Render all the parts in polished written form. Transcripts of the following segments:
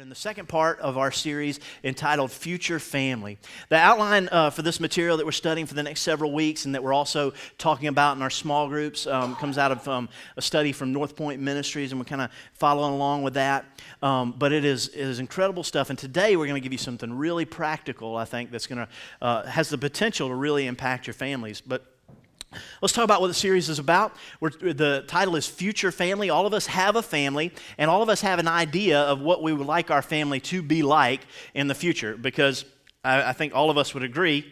in the second part of our series entitled Future Family. The outline for this material that we're studying for the next several weeks and that we're also talking about in our small groups comes out of a study from North Point Ministries, and we're kind of following along with that. But it is incredible stuff, and today we're going to give you something really practical, I think, that's going to has the potential to really impact your families. But let's talk about what the series is about. The title is Future Family. All of us have a family, and all of us have an idea of what we would like our family to be like in the future, because I think all of us would agree,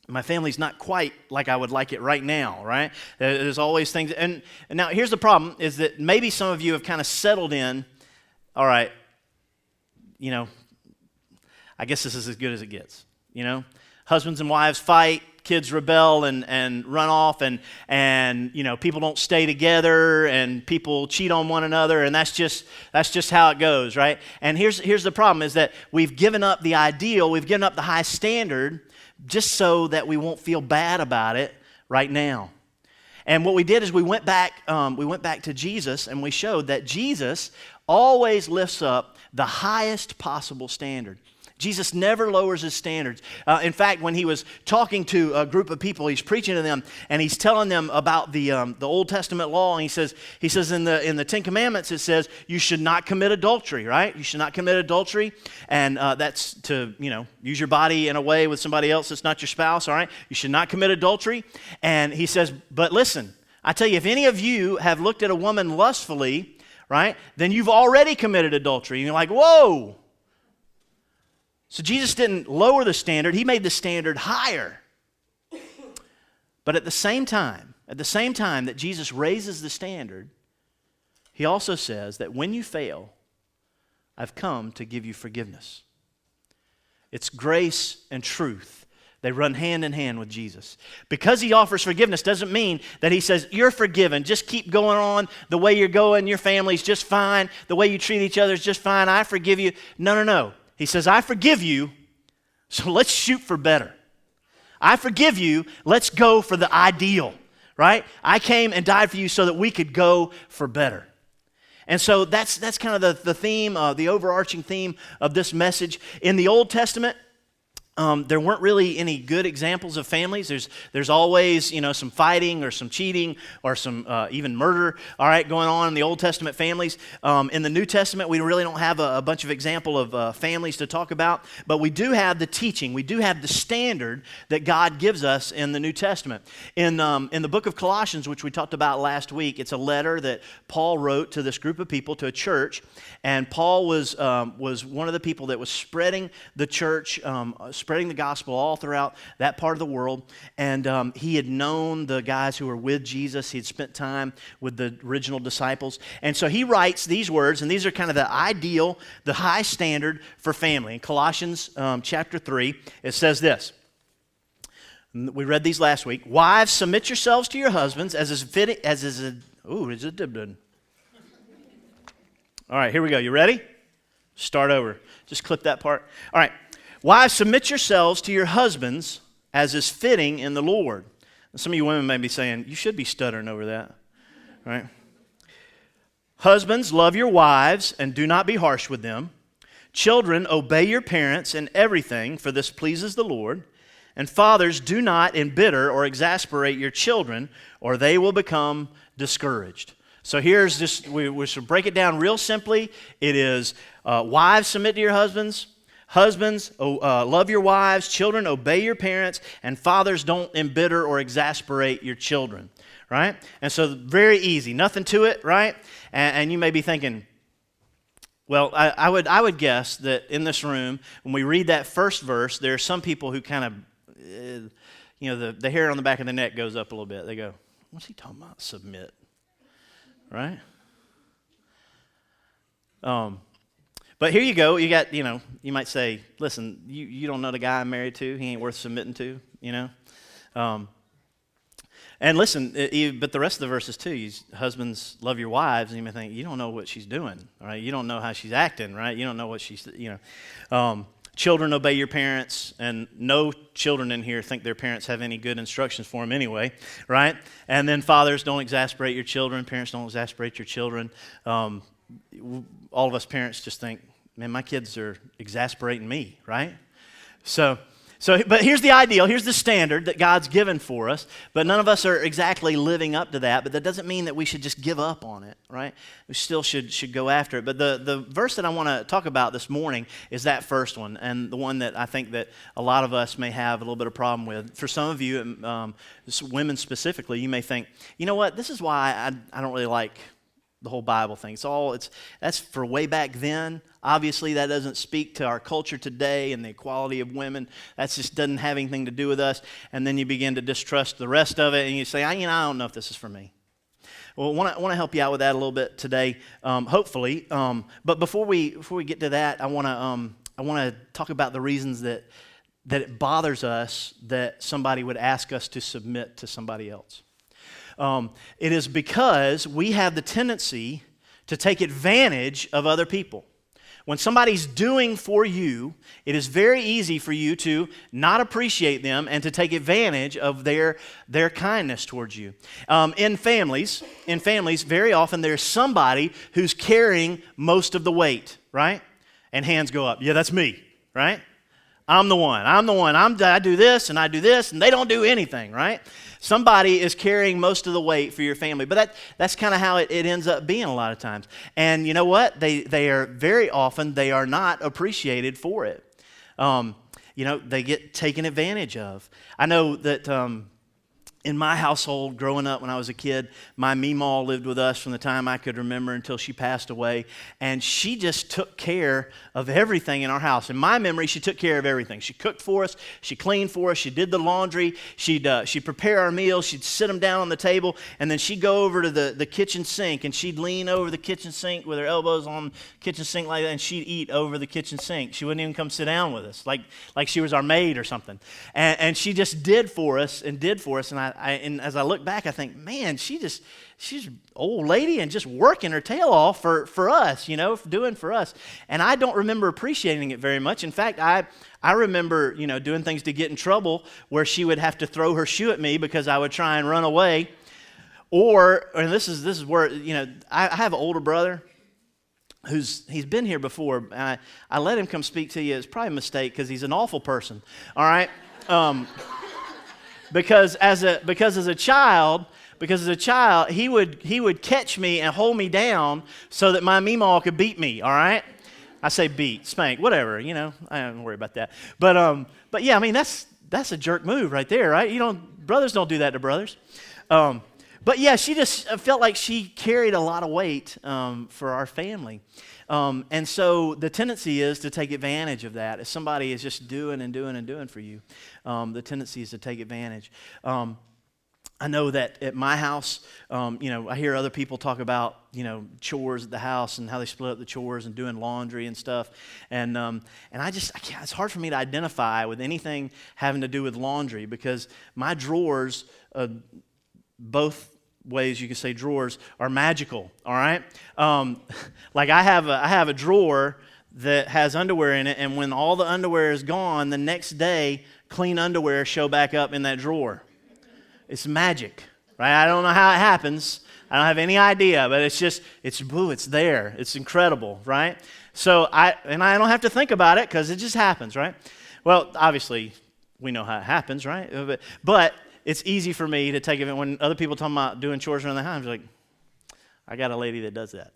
my family's not quite like I would like it right now, right? There's always things, and now here's the problem, is that maybe some of you have kind of settled in, all right, I guess this is as good as it gets, Husbands and wives fight, kids rebel and run off, and people don't stay together, and people cheat on one another, and that's just how it goes, right? And here's the problem, is that we've given up the ideal, we've given up the high standard just so that we won't feel bad about it right now. And what we did is we went back to Jesus, and we showed that Jesus always lifts up the highest possible standard. Jesus never lowers his standards. In fact, when he was talking to a group of people, he's preaching to them, and he's telling them about the Old Testament law. And he says in the Ten Commandments, it says you should not commit adultery, right? You should not commit adultery, and that's to use your body in a way with somebody else that's not your spouse. All right, you should not commit adultery. And he says, but listen, I tell you, if any of you have looked at a woman lustfully, right, then you've already committed adultery. And you're like, whoa. So Jesus didn't lower the standard, he made the standard higher. But at the same time that Jesus raises the standard, he also says that when you fail, I've come to give you forgiveness. It's grace and truth. They run hand in hand with Jesus. Because he offers forgiveness doesn't mean that he says, you're forgiven, just keep going on the way you're going, your family's just fine, the way you treat each other is just fine, I forgive you. No. He says, I forgive you, so let's shoot for better. I forgive you, let's go for the ideal, right? I came and died for you so that we could go for better. And so that's kind of the theme, the overarching theme of this message. In the Old Testament, there weren't really any good examples of families. There's always, some fighting or some cheating or some even murder, all right, going on in the Old Testament families. In the New Testament, we really don't have a bunch of example of families to talk about, but we do have the teaching. We do have the standard that God gives us in the New Testament. In the book of Colossians, which we talked about last week, it's a letter that Paul wrote to this group of people, to a church, and Paul was one of the people that was spreading the church, spreading the gospel all throughout that part of the world, and he had known the guys who were with Jesus. He had spent time with the original disciples, and so he writes these words, and these are kind of the ideal, the high standard for family. In Colossians chapter 3, it says this. We read these last week. Wives, submit yourselves to your husbands as is fitting, All right, here we go. You ready? Start over. Just clip that part. All right. Wives, submit yourselves to your husbands as is fitting in the Lord. And some of you women may be saying, you should be stuttering over that, right? Husbands, love your wives and do not be harsh with them. Children, obey your parents in everything, for this pleases the Lord. And fathers, do not embitter or exasperate your children, or they will become discouraged. So here's just, we should break it down real simply. It is, wives, submit to your husbands. Husbands, love your wives. Children, obey your parents. And fathers, don't embitter or exasperate your children, right? And so very easy, nothing to it, right? And you may be thinking, well, I would guess that in this room, when we read that first verse, there are some people who kind of, the hair on the back of the neck goes up a little bit. They go, what's he talking about? Submit, right? But here you go, you got, you might say, listen, you don't know the guy I'm married to, he ain't worth submitting to, And listen, but the rest of the verses too, husbands, love your wives, and you may think, you don't know what she's doing, right? You don't know how she's acting, right? You don't know what she's, Children, obey your parents, and no children in here think their parents have any good instructions for them anyway, right? And then fathers, don't exasperate your children. Parents, don't exasperate your children. All of us parents just think, man, my kids are exasperating me, right? But here's the ideal, here's the standard that God's given for us, but none of us are exactly living up to that, but that doesn't mean that we should just give up on it, right? We still should go after it. But the verse that I want to talk about this morning is that first one, and the one that I think that a lot of us may have a little bit of problem with. For some of you, women specifically, you may think, you know what, this is why I don't really like the whole Bible thing. That's for way back then. Obviously, that doesn't speak to our culture today and the equality of women. That just doesn't have anything to do with us. And then you begin to distrust the rest of it, and you say, I don't know if this is for me. Well, I want to help you out with that a little bit today, hopefully. But before we get to that, I want to talk about the reasons that it bothers us that somebody would ask us to submit to somebody else. It is because we have the tendency to take advantage of other people. When somebody's doing for you, it is very easy for you to not appreciate them and to take advantage of their kindness towards you. In families, very often there's somebody who's carrying most of the weight, right? And hands go up. Yeah, that's me, right? I'm the one. I do this, and they don't do anything, right? Somebody is carrying most of the weight for your family. But that's kind of how it ends up being a lot of times. And you know what? They are very often, they are not appreciated for it. They get taken advantage of. I know that in my household, growing up when I was a kid, my Meemaw lived with us from the time I could remember until she passed away, and she just took care of everything in our house. In my memory, she took care of everything. She cooked for us, she cleaned for us, she did the laundry, she'd prepare our meals, she'd sit them down on the table, and then she'd go over to the kitchen sink, and she'd lean over the kitchen sink with her elbows on the kitchen sink like that, and she'd eat over the kitchen sink. She wouldn't even come sit down with us, like she was our maid or something. And she just did for us, and and as I look back, I think, man, she's an old lady and just working her tail off for us, doing for us. And I don't remember appreciating it very much. In fact, I remember, doing things to get in trouble where she would have to throw her shoe at me because I would try and run away. And this is where, I have an older brother he's been here before, and I let him come speak to you. It's probably a mistake because he's an awful person, all right? Because as a child, he would catch me and hold me down so that my Meemaw could beat me, all right? I say beat, spank, whatever, I don't worry about that. But yeah, I mean, that's a jerk move right there, right? Brothers don't do that to brothers. But yeah, she just felt like she carried a lot of weight for our family. And so the tendency is to take advantage of that. If somebody is just doing and doing and doing for you, the tendency is to take advantage. I know that at my house, I hear other people talk about, chores at the house and how they split up the chores and doing laundry and stuff. And I can't, it's hard for me to identify with anything having to do with laundry because my drawers, both ways you could say drawers, are magical, all right? Like I have a drawer that has underwear in it, and when all the underwear is gone, the next day, clean underwear show back up in that drawer. It's magic, right? I don't know how it happens. I don't have any idea, but it's there. It's incredible, right? So I don't have to think about it because it just happens, right? Well, obviously, we know how it happens, right? But it's easy for me to take it when other people talking about doing chores around the house. I'm like, I got a lady that does that,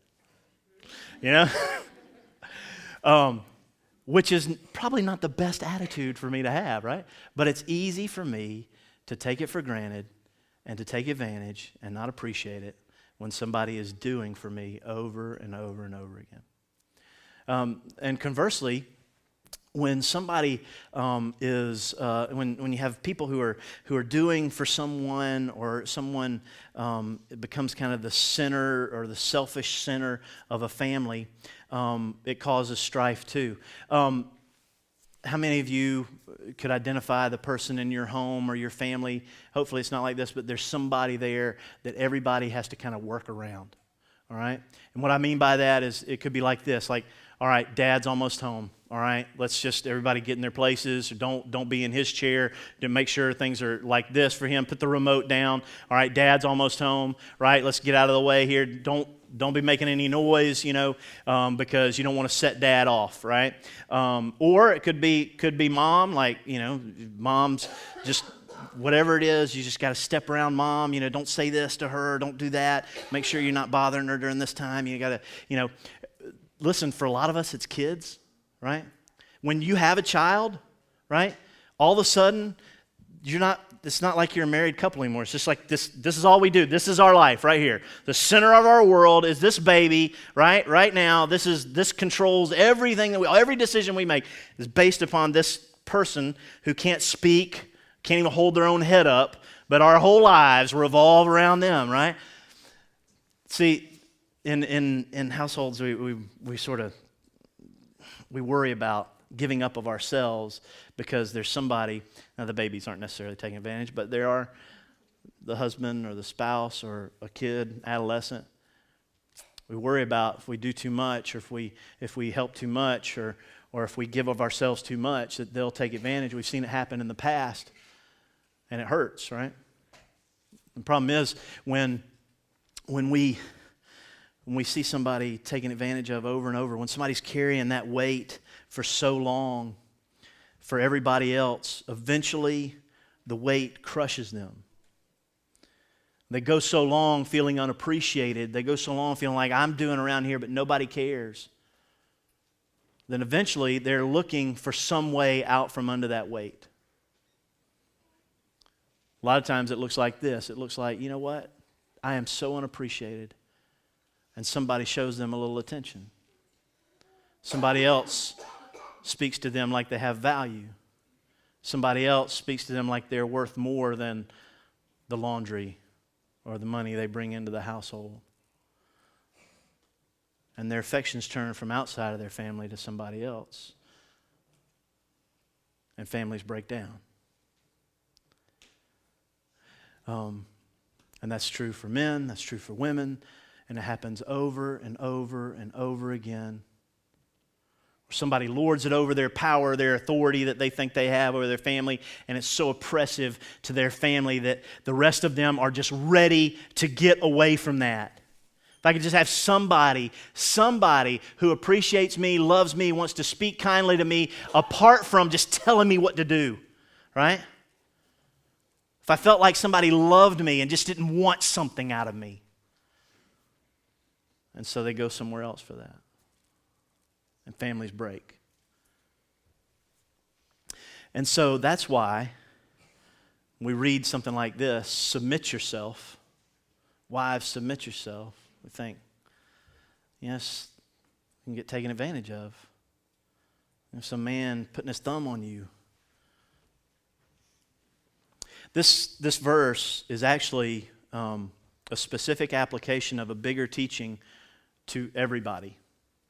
which is probably not the best attitude for me to have, right? But it's easy for me to take it for granted and to take advantage and not appreciate it when somebody is doing for me over and over and over again. And conversely, when somebody when you have people who are doing for someone, or someone becomes kind of the center or the selfish center of a family, it causes strife too. How many of you could identify the person in your home or your family? Hopefully it's not like this, but there's somebody there that everybody has to kind of work around, all right? And what I mean by that is it could be like this, like, all right, Dad's almost home. All right, let's just everybody get in their places. Don't be in his chair. To make sure things are like this for him. Put the remote down. All right, Dad's almost home. Right, let's get out of the way here. Don't don't be making any noise, because you don't want to set dad off, right? Or it could be mom, like, mom's just whatever it is, you just got to step around mom. Don't say this to her, don't do that. Make sure you're not bothering her during this time. You got to, listen, for a lot of us, it's kids, right? When you have a child, right, all of a sudden, it's not like you're a married couple anymore. It's just like this is all we do. This is our life right here. The center of our world is this baby, right? Right now, this controls everything every decision we make is based upon this person who can't speak, can't even hold their own head up, but our whole lives revolve around them, right? See, in households, we worry about giving up of ourselves because there's somebody. Now, the babies aren't necessarily taking advantage, but there are the husband or the spouse or a kid, adolescent. We worry about if we do too much, or if we help too much, or if we give of ourselves too much, that they'll take advantage. We've seen it happen in the past, and it hurts, right? The problem is when we see somebody taken advantage of over and over, when somebody's carrying that weight for so long for everybody else, eventually the weight crushes them. They go so long feeling unappreciated. They go so long feeling like I'm doing around here, but nobody cares. Then eventually they're looking for some way out from under that weight. A lot of times it looks like this. It looks like, you know what? I am so unappreciated. And somebody shows them a little attention. Somebody else speaks to them like they have value. Somebody else speaks to them like they're worth more than the laundry or the money they bring into the household. And their affections turn from outside of their family to somebody else. And families break down. And that's true for men, that's true for women, and it happens over and over and over again. Somebody lords it over their power, their authority that they think they have over their family, and it's so oppressive to their family that the rest of them are just ready to get away from that. If I could just have somebody who appreciates me, loves me, wants to speak kindly to me, apart from just telling me what to do, right? If I felt like somebody loved me and just didn't want something out of me. And so they go somewhere else for that. And families break. And so that's why we read something like this, submit yourself. Wives, submit yourself. We think, yes, you can get taken advantage of. There's some man putting his thumb on you. This verse is actually a specific application of a bigger teaching to everybody.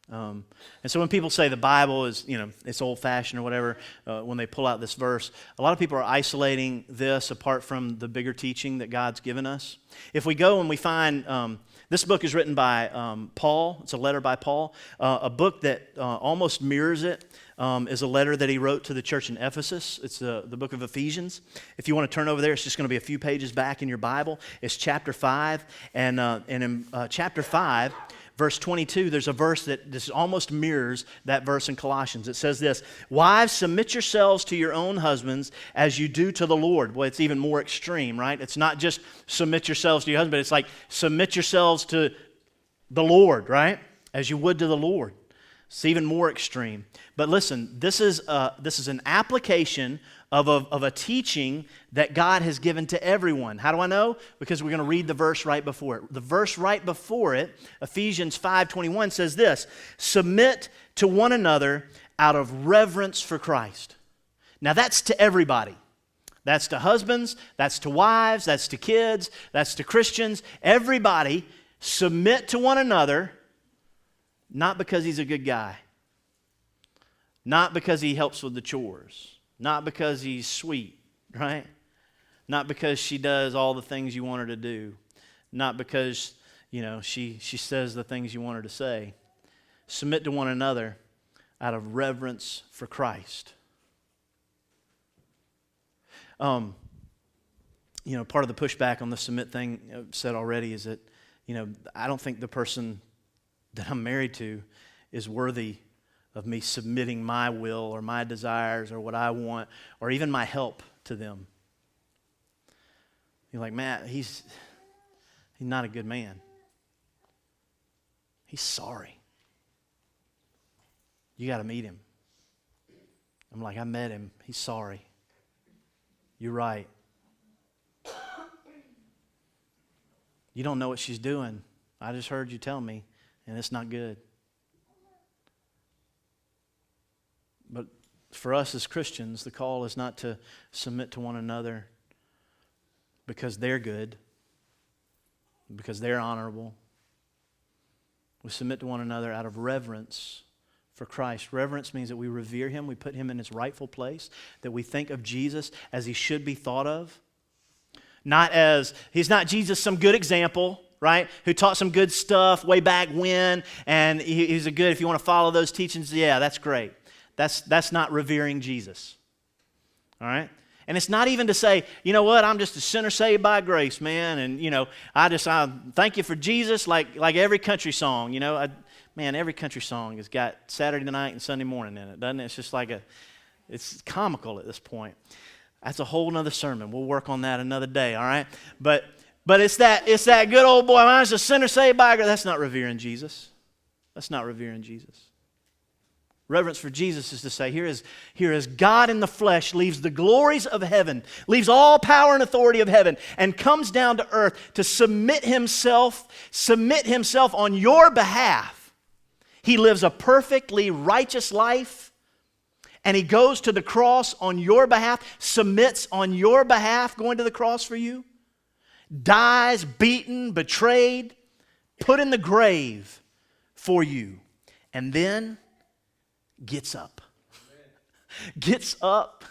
And so when people say the Bible is, it's old-fashioned or whatever, when they pull out this verse, a lot of people are isolating this apart from the bigger teaching that God's given us. If we go and we find, this book is written by Paul. It's a letter by Paul. A book that almost mirrors it is a letter that he wrote to the church in Ephesus. It's the book of Ephesians. If you want to turn over there, it's just going to be a few pages back in your Bible. It's chapter 5. And in chapter 5, verse 22, there's a verse that this almost mirrors that verse in Colossians. It says this, wives, submit yourselves to your own husbands as you do to the Lord. Boy, it's even more extreme, right? It's not just submit yourselves to your husband. It's like submit yourselves to the Lord, right? As you would to the Lord. It's even more extreme. But listen, this is an application of a teaching that God has given to everyone. How do I know? Because we're going to read the verse right before it. The verse right before it, Ephesians 5:21 says this, submit to one another out of reverence for Christ. Now that's to everybody. That's to husbands, that's to wives, that's to kids, that's to Christians. Everybody submit to one another, not because he's a good guy, not because he helps with the chores, not because he's sweet, right? Not because she does all the things you want her to do, not because, she says the things you want her to say. Submit to one another out of reverence for Christ. Part of the pushback on the submit thing I've said already is that, I don't think the person that I'm married to is worthy of me submitting my will or my desires or what I want or even my help to them. You're like, Matt, he's not a good man. He's sorry. You got to meet him. I'm like, I met him. He's sorry. You're right. You don't know what she's doing. I just heard you tell me, and it's not good. But for us as Christians, the call is not to submit to one another because they're good, because they're honorable. We submit to one another out of reverence for Christ. Reverence means that we revere him, we put him in his rightful place, that we think of Jesus as he should be thought of. Not as, he's not Jesus, some good example, right? Who taught some good stuff way back when, and he's a good, if you want to follow those teachings, yeah, that's great. That's not revering Jesus. All right? And it's not even to say, you know what, I'm just a sinner saved by grace, man, and, I thank you for Jesus like every country song, Man, every country song has got Saturday night and Sunday morning in it, doesn't it? It's just like it's comical at this point. That's a whole nother sermon. We'll work on that another day, all right? But it's that good old boy, I'm just a sinner saved by grace. That's not revering Jesus. That's not revering Jesus. Reverence for Jesus is to say, here is God in the flesh, leaves the glories of heaven, leaves all power and authority of heaven, and comes down to earth to submit himself on your behalf. He lives a perfectly righteous life, and he goes to the cross on your behalf, submits on your behalf, going to the cross for you, dies, beaten, betrayed, put in the grave for you, and then gets up. Gets up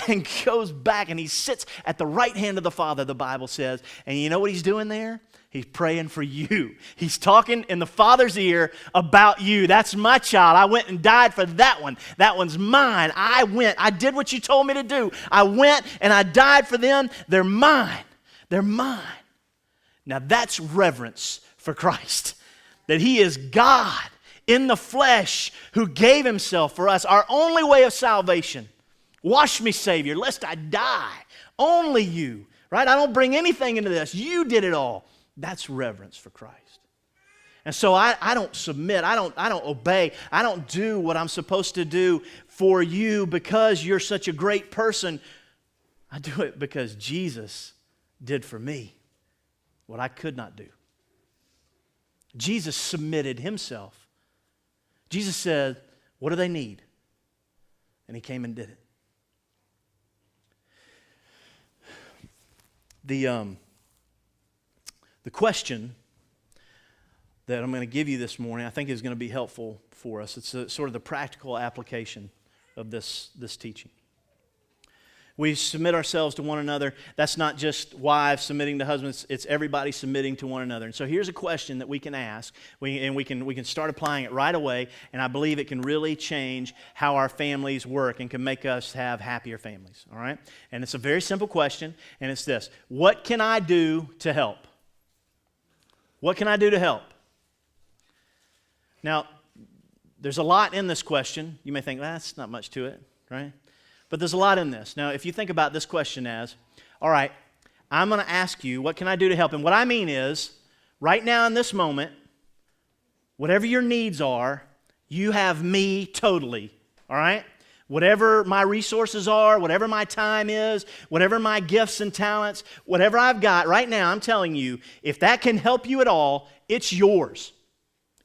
and goes back, and he sits at the right hand of the Father, the Bible says. And you know what he's doing there? He's praying for you. He's talking in the Father's ear about you. That's my child. I went and died for that one. That one's mine. I did what you told me to do. I went and I died for them. They're mine. They're mine. Now that's reverence for Christ. That he is God in the flesh who gave himself for us, our only way of salvation. Wash me, Savior, lest I die. Only you, right? I don't bring anything into this. You did it all. That's reverence for Christ. And so I don't submit. I don't obey. I don't do what I'm supposed to do for you because you're such a great person. I do it because Jesus did for me what I could not do. Jesus submitted himself. Jesus said, what do they need? And he came and did it. The question that I'm going to give you this morning, I think is going to be helpful for us. It's sort of the practical application of this teaching. We submit ourselves to one another. That's not just wives submitting to husbands. It's everybody submitting to one another. And so here's a question that we can ask, and we can start applying it right away, and I believe it can really change how our families work and can make us have happier families, all right? And it's a very simple question, and it's this. What can I do to help? What can I do to help? Now, there's a lot in this question. You may think, that's not much to it, right? But there's a lot in this. Now, if you think about this question as, all right, I'm going to ask you, what can I do to help? And what I mean is, right now in this moment, whatever your needs are, you have me totally, all right? Whatever my resources are, whatever my time is, whatever my gifts and talents, whatever I've got, right now, I'm telling you, if that can help you at all, it's yours.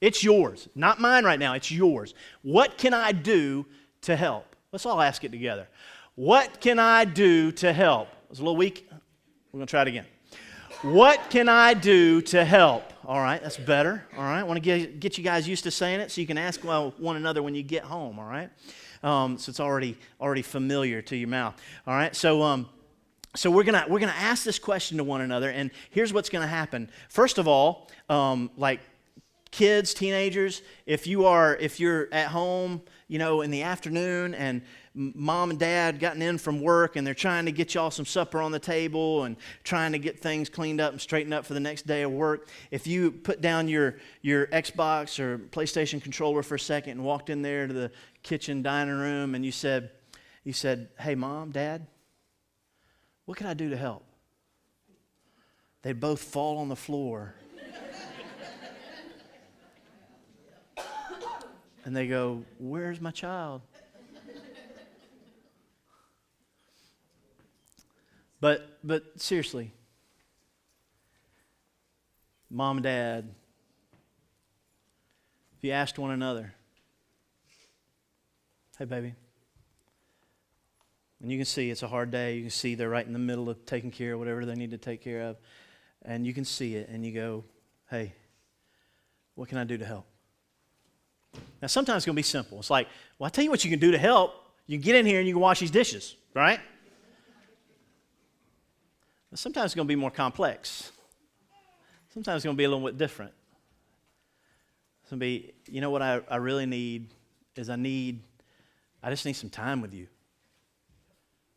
It's yours. Not mine right now, it's yours. What can I do to help? Let's all ask it together. What can I do to help? It was a little weak. We're going to try it again. What can I do to help? All right, that's better. All right, I want to get you guys used to saying it so you can ask one another when you get home, all right? So it's already familiar to your mouth. All right, so we're gonna ask this question to one another, and here's what's going to happen. First of all, like kids, teenagers, if you're at home, in the afternoon, and mom and dad gotten in from work, and they're trying to get y'all some supper on the table and trying to get things cleaned up and straightened up for the next day of work, if you put down your Xbox or PlayStation controller for a second and walked in there to the kitchen dining room and you said, hey, Mom, Dad, what can I do to help? They'd both fall on the floor. And they go, where's my child? But seriously, Mom and Dad, if you asked one another, hey, baby, and you can see it's a hard day. You can see they're right in the middle of taking care of whatever they need to take care of. And you can see it, and you go, hey, what can I do to help? Now, sometimes it's going to be simple. It's like, well, I'll tell you what you can do to help. You can get in here and you can wash these dishes, right? But sometimes it's going to be more complex. Sometimes it's going to be a little bit different. It's going to be, what I really need is I just need some time with you.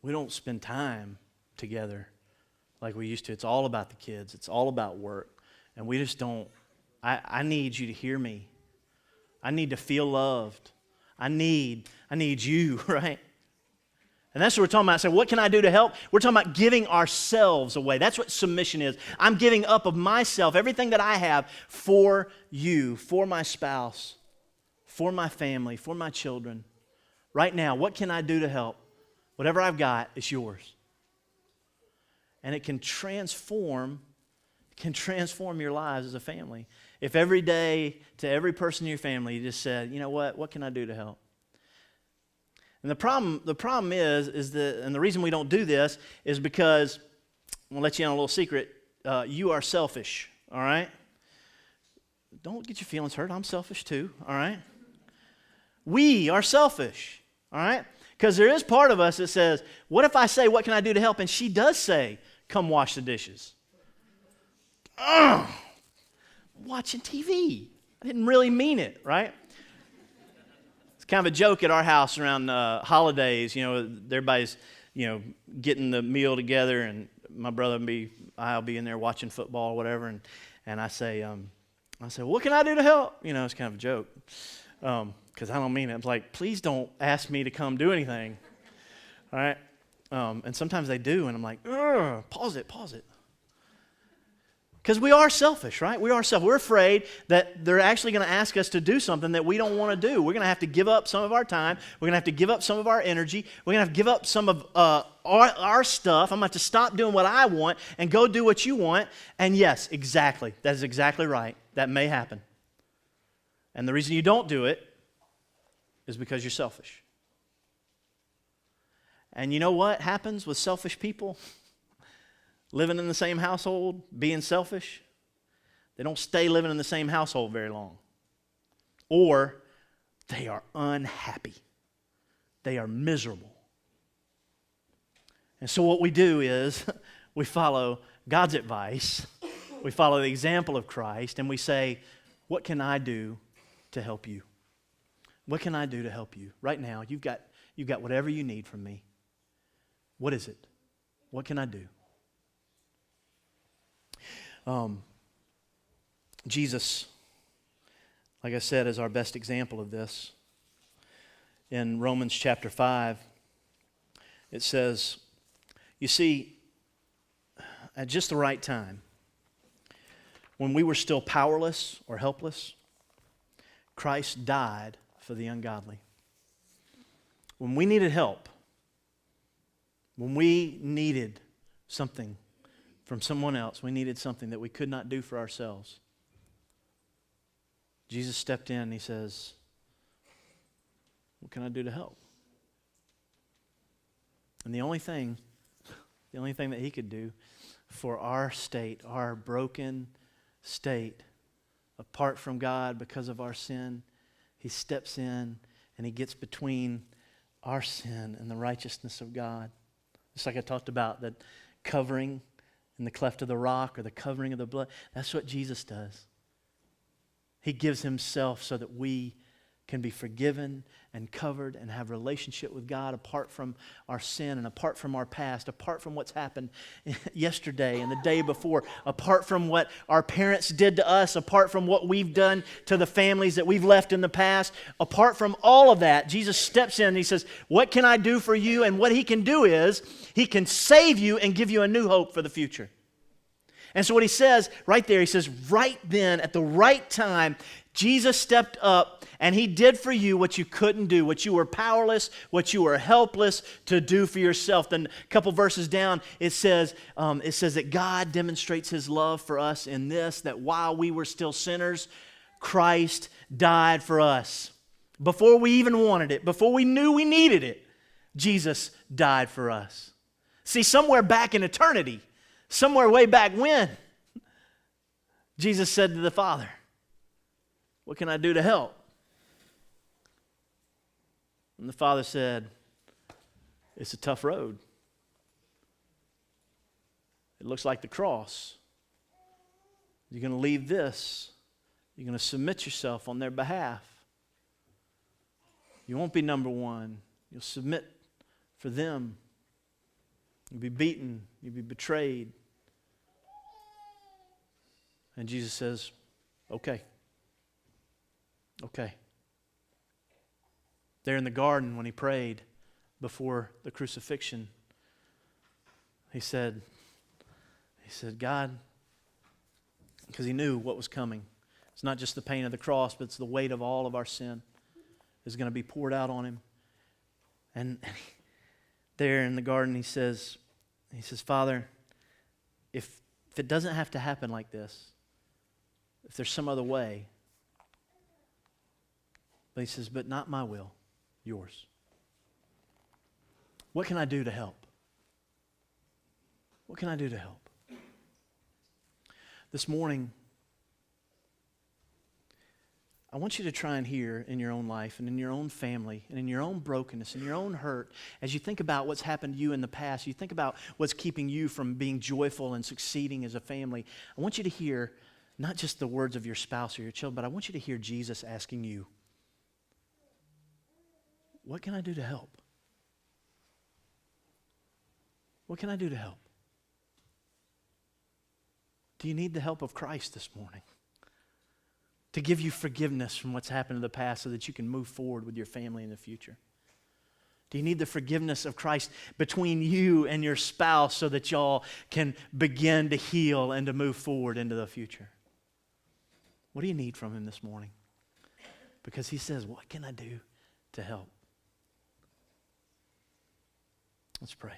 We don't spend time together like we used to. It's all about the kids. It's all about work. And we just don't. I need you to hear me. I need to feel loved. I need you, right? And that's what we're talking about. So what can I do to help? We're talking about giving ourselves away. That's what submission is. I'm giving up of myself, everything that I have, for you, for my spouse, for my family, for my children. Right now, what can I do to help? Whatever I've got is yours. And it can transform your lives as a family. If every day to every person in your family you just said, you know what can I do to help? And the problem is that, and the reason we don't do this is because, I'm going to let you in on a little secret, you are selfish, all right? Don't get your feelings hurt, I'm selfish too, all right? We are selfish, all right? Because there is part of us that says, what if I say, what can I do to help? And she does say, come wash the dishes. Watching TV. I didn't really mean it, right? It's kind of a joke at our house around holidays. Everybody's, getting the meal together, and my brother and I'll be in there watching football or whatever, and I say, what can I do to help? It's kind of a joke. Because I don't mean it. I'm like, please don't ask me to come do anything. All right? And sometimes they do, and I'm like, pause it. Because we are selfish, right? We are selfish. We're afraid that they're actually going to ask us to do something that we don't want to do. We're going to have to give up some of our time. We're going to have to give up some of our energy. We're going to have to give up some of our stuff. I'm going to have to stop doing what I want and go do what you want. And yes, exactly. That is exactly right. That may happen. And the reason you don't do it is because you're selfish. And you know what happens with selfish people? Living in the same household, being selfish, they don't stay living in the same household very long. Or they are unhappy. They are miserable. And so what we do is we follow God's advice. We follow the example of Christ, and we say, what can I do to help you? What can I do to help you? Right now, you've got whatever you need from me. What is it? What can I do? Jesus, like I said, is our best example of this. In Romans chapter 5, it says, you see, at just the right time, when we were still powerless or helpless, Christ died for the ungodly. When we needed help, when we needed something from someone else, we needed something that we could not do for ourselves, Jesus stepped in and he says, what can I do to help? And the only thing that he could do for our state, our broken state, apart from God because of our sin, he steps in and he gets between our sin and the righteousness of God. Just like I talked about, that covering in the cleft of the rock or the covering of the blood. That's what Jesus does. He gives himself so that we can be forgiven and covered and have a relationship with God apart from our sin and apart from our past, apart from what's happened yesterday and the day before, apart from what our parents did to us, apart from what we've done to the families that we've left in the past, apart from all of that, Jesus steps in and he says, what can I do for you? And what he can do is he can save you and give you a new hope for the future. And so what he says right there, he says, right then, at the right time, Jesus stepped up and he did for you what you couldn't do, what you were powerless, what you were helpless to do for yourself. Then a couple verses down, it says that God demonstrates his love for us in this, that while we were still sinners, Christ died for us. Before we even wanted it, before we knew we needed it, Jesus died for us. See, somewhere back in eternity, somewhere way back when, Jesus said to the Father, what can I do to help? And the Father said, it's a tough road. It looks like the cross. You're going to leave this. You're going to submit yourself on their behalf. You won't be number one. You'll submit for them. You'll be beaten. You'll be betrayed. And Jesus says, okay. Okay. There in the garden when he prayed before the crucifixion, he said, God, because he knew what was coming. It's not just the pain of the cross, but it's the weight of all of our sin is going to be poured out on him. And there in the garden he says, Father, if it doesn't have to happen like this, if there's some other way, but he says, but not my will, yours. What can I do to help? What can I do to help? This morning, I want you to try and hear in your own life and in your own family and in your own brokenness and your own hurt, as you think about what's happened to you in the past, you think about what's keeping you from being joyful and succeeding as a family. I want you to hear not just the words of your spouse or your children, but I want you to hear Jesus asking you, what can I do to help? What can I do to help? Do you need the help of Christ this morning? To give you forgiveness from what's happened in the past so that you can move forward with your family in the future? Do you need the forgiveness of Christ between you and your spouse so that y'all can begin to heal and to move forward into the future? What do you need from him this morning? Because he says, what can I do to help? Let's pray.